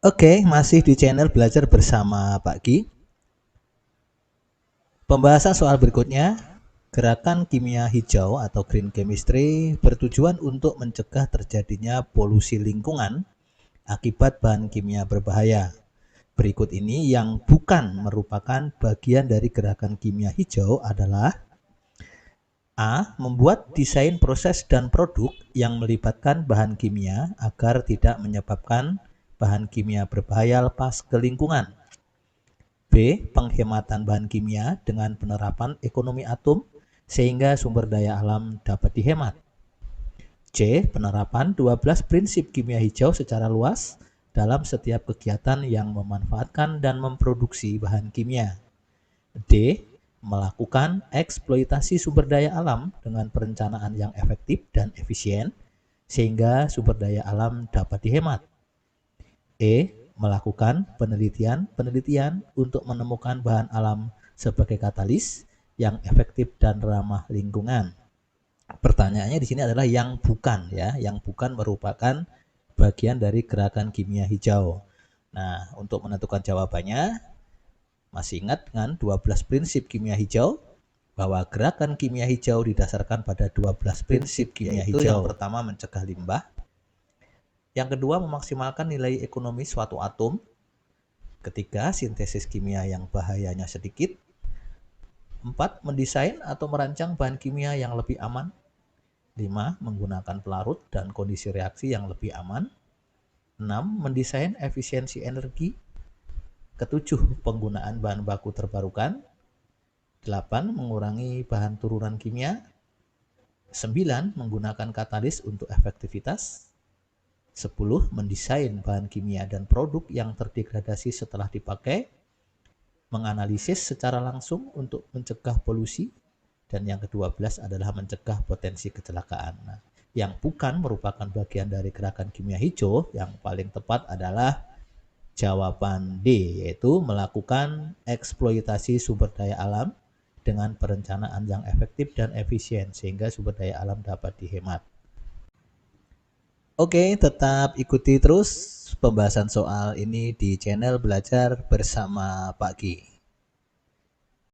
Oke, masih di channel belajar bersama Pak Ki. Pembahasan soal berikutnya, gerakan kimia hijau atau green chemistry bertujuan untuk mencegah terjadinya polusi lingkungan akibat bahan kimia berbahaya. Berikut ini yang bukan merupakan bagian dari gerakan kimia hijau adalah A. Membuat desain proses dan produk yang melibatkan bahan kimia agar tidak menyebabkan bahan kimia berbahaya lepas ke lingkungan. B. Penghematan bahan kimia dengan penerapan ekonomi atom sehingga sumber daya alam dapat dihemat. C. Penerapan 12 prinsip kimia hijau secara luas dalam setiap kegiatan yang memanfaatkan dan memproduksi bahan kimia. D. Melakukan eksploitasi sumber daya alam dengan perencanaan yang efektif dan efisien sehingga sumber daya alam dapat dihemat. E. Melakukan penelitian untuk menemukan bahan alam sebagai katalis yang efektif dan ramah lingkungan. Pertanyaannya di sini adalah yang bukan ya, yang bukan merupakan bagian dari gerakan kimia hijau. Nah, untuk menentukan jawabannya, masih ingat dengan 12 prinsip kimia hijau? Bahwa gerakan kimia hijau didasarkan pada 12 prinsip kimia hijau. Yang pertama, mencegah limbah. Yang kedua, memaksimalkan nilai ekonomi suatu atom. Ketiga, sintesis kimia yang bahayanya sedikit. 4. Mendesain atau merancang bahan kimia yang lebih aman. 5. Menggunakan pelarut dan kondisi reaksi yang lebih aman. 6. Mendesain efisiensi energi. Ketujuh, penggunaan bahan baku terbarukan. 8. Mengurangi bahan turunan kimia. 9. Menggunakan katalis untuk efektivitas. 10. Mendesain bahan kimia dan produk yang terdegradasi setelah dipakai. Menganalisis secara langsung untuk mencegah polusi. Dan yang ke-12 adalah mencegah potensi kecelakaan. Nah, yang bukan merupakan bagian dari gerakan kimia hijau, yang paling tepat adalah jawaban D, yaitu melakukan eksploitasi sumber daya alam dengan perencanaan yang efektif dan efisien sehingga sumber daya alam dapat dihemat. Oke, tetap ikuti terus pembahasan soal ini di channel belajar bersama Pak Ki.